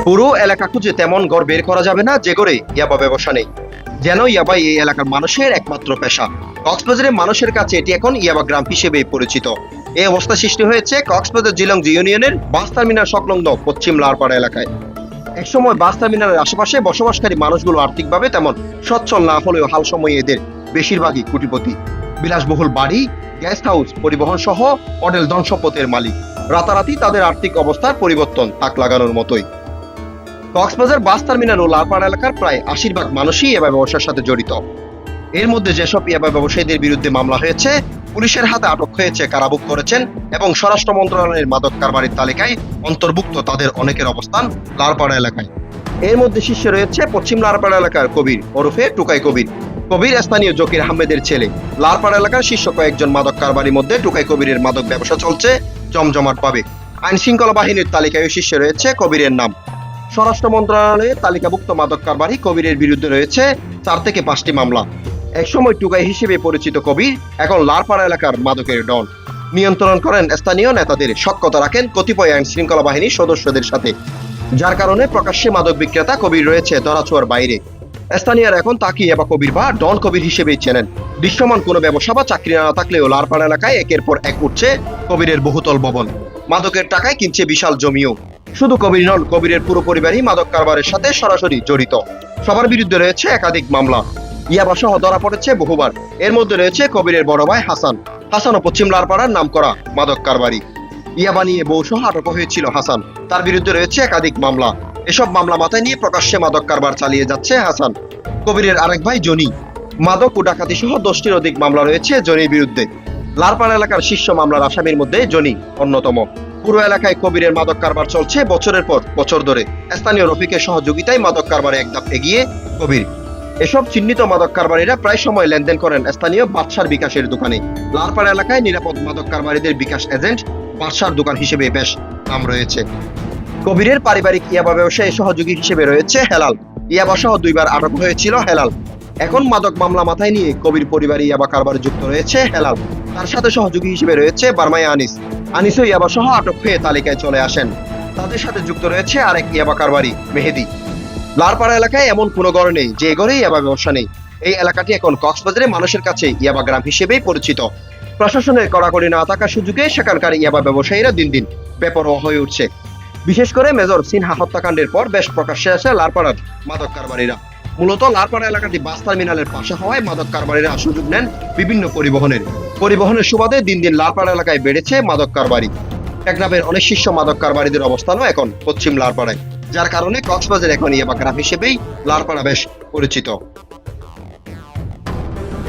পুরো এলাকা খুঁজে তেমন ঘর বের করা যাবে না যে করে ইয়াবা ব্যবসা নেই। যেন ইয়াবাই এই এলাকার মানুষের একমাত্র পেশা। কক্সবাজারের মানুষের কাছে এটি এখন ইয়াবা গ্রাম হিসেবে পরিচিত। এই অবস্থা সৃষ্টি হয়েছে কক্সবাজার জিলং ইউনিয়নের বাস টার্মিনাল সংলগ্ন পশ্চিম লারপাড়া এলাকায়। একসময় বাস টার্মিনালের আশেপাশে বসবাসকারী মানুষগুলো আর্থিকভাবে তেমন সচ্ছল না হলেও হাল সময়ে এদের বেশিরভাগই কোটিপতি। বিলাসবহুল বাড়ি, গেস্ট হাউস, পরিবহন সহ হোটেল ধন সম্পদের মালিক। রাতারাতি তাদের আর্থিক অবস্থার পরিবর্তন তাক লাগানোর মতোই। কক্সবাজার বাস টার্মিনাল ও লারপাড়া এলাকার প্রায় ৮০% মানুষই ইয়াবা ব্যবসার সাথে জড়িত। এর মধ্যে যেসব ইয়াবা ব্যবসায়ীদের বিরুদ্ধে মামলা হয়েছে, পুলিশের হাতে আটক হয়েছে, কারাভোগ করেছেন এবং স্বরাষ্ট্র মন্ত্রণালয়ের মাদক কারবারির তালিকায় অন্তর্ভুক্ত তাদের অনেকের অবস্থান লারপাড়া এলাকায়। এর মধ্যে শীর্ষে রয়েছে পশ্চিম লারপাড়া এলাকার কবির ওরফে টুকাই কবির। কবির স্থানীয় জকির আহমেদের ছেলে। লারপাড়া এলাকার শীর্ষ কয়েকজন মাদক কারবারির মধ্যে টুকাই কবিরের মাদক ব্যবসা চলছে জমজমাট পাবে। আইন শৃঙ্খলা বাহিনীর তালিকায় শীর্ষে রয়েছে কবিরের নাম। স্বরাষ্ট্র মন্ত্রণালয়ে তালিকাভুক্ত মাদক কারবারি কবিরের বিরুদ্ধে রয়েছে 4 থেকে 5টি মামলা। একসময় টুকাই হিসেবে পরিচিত কবির এখন লারপাড়া এলাকার মাদকের ডন। নিয়ন্ত্রণ করেন স্থানীয় নেতাদের, সখ্যতা রাখেন কতিপয় আইন শৃঙ্খলা বাহিনীর সদস্যদের সাথে, যার কারণে প্রকাশ্যে মাদক বিক্রেতা কবির রয়েছে ধরাছোঁয়ার বাইরে। স্থানীয়রা এখন তাকে ইয়াবা কবির বা ডন কবির হিসেবেই চেনেন। দৃশ্যমান কোনো ব্যবসা বা চাকরি না থাকলেও লারপাড়া এলাকায় একের পর এক উঠছে কবিরের বহুতল ভবন। মাদকের টাকায় কিনছে বিশাল জমিও। শুধু কবির নন, কবিরের পুরো পরিবারই মাদক কারবারের সাথে সরাসরি জড়িত। সবার বিরুদ্ধে রয়েছে একাধিক মামলা। ইয়াবা সহ ধরা পড়েছে বহুবার। এর মধ্যে রয়েছে কবিরের বড় ভাই হাসান। হাসানও পশ্চিম লারপাড়ার নামকরা মাদক কারবারি। ইয়াবা নিয়ে বউ সহ আটক হয়েছিল হাসান। তার বিরুদ্ধে রয়েছে একাধিক মামলা। এসব মামলা মাথায় নিয়ে প্রকাশ্যে মাদক কারবার চালিয়ে যাচ্ছে হাসান। কবিরের আরেক ভাই জনি। মাদক ও ডাকাতি সহ 10টির অধিক মামলা রয়েছে জনির বিরুদ্ধে। লারপাড়া এলাকার শীর্ষ মামলার আসামির মধ্যে জনি অন্যতম। পুরো এলাকায় কবিরের মাদক কারবার চলছে বছরের পর বছর ধরে। স্থানীয় রফিকের সহযোগিতায় মাদক কারবারে এক ধাপ এগিয়ে কবির। এসব চিহ্নিত মাদক কারবারিরা প্রায় সময় লেনদেন করেন স্থানীয় বাদশার বিকাশের দোকানে। লারপাড়া এলাকায় নিরাপদ মাদক কারবারিদের বিকাশ এজেন্ট বাদশার দোকান হিসেবে বেশ নাম রয়েছে। কবিরের পারিবারিক ইয়াবা ব্যবসায়ী সহযোগী হিসেবে রয়েছে হেলাল। ইয়াবা সহ 2বার আটক হয়েছিল হেলাল। এখন মাদক মামলা মাথায় নিয়ে কবির পরিবারে ইয়াবা কারবারে যুক্ত রয়েছে হেলাল। তার সাথে সহযোগী হিসেবে রয়েছে বার্মায় আনিস। আনিসও ইয়াবা সহ আটক হয়ে তালিকায় চলে আসেন। তাদের সাথে যুক্ত রয়েছে আরেক ইয়াবা কারবারি মেহেদি। লারপাড়া এলাকায় এমন কোনো ঘর নেই যে ঘরে ইয়াবা ব্যবসা নেই। এই এলাকাটি এখন কক্সবাজারে মানুষের কাছে ইয়াবা গ্রাম হিসেবেই পরিচিত। প্রশাসনের কড়াকড়ি না থাকার সুযোগে সেখানকার ইয়াবা ব্যবসায়ীরা দিন দিন বেপরোয়া হয়ে উঠছে। বিশেষ করে মেজর সিনহা হত্যাকাণ্ডের পর বেশ প্রকাশ্যে আসে লারপাড়ার মাদক কারবারিরা। মূলত লারপাড়া এলাকাটি বাস টার্মিনালের পাশে হওয়ায় মাদক কারবারিরা সুযোগ নেন বিভিন্ন পরিবহনের সুবাদে দিন দিন লারপাড়া এলাকায় বেড়েছে মাদক কারবারি। টেকনাফের অনেক শীর্ষ মাদক কারবারিদের অবস্থানও এখন পশ্চিম লারপাড়ায়, যার কারণে কক্সবাজার এখন ইয়াবা গ্রাম হিসেবেই লারপাড়া বেশ পরিচিত।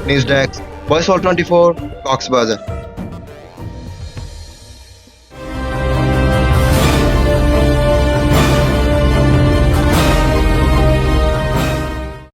News desk, voice all 24, Cox's Bazar.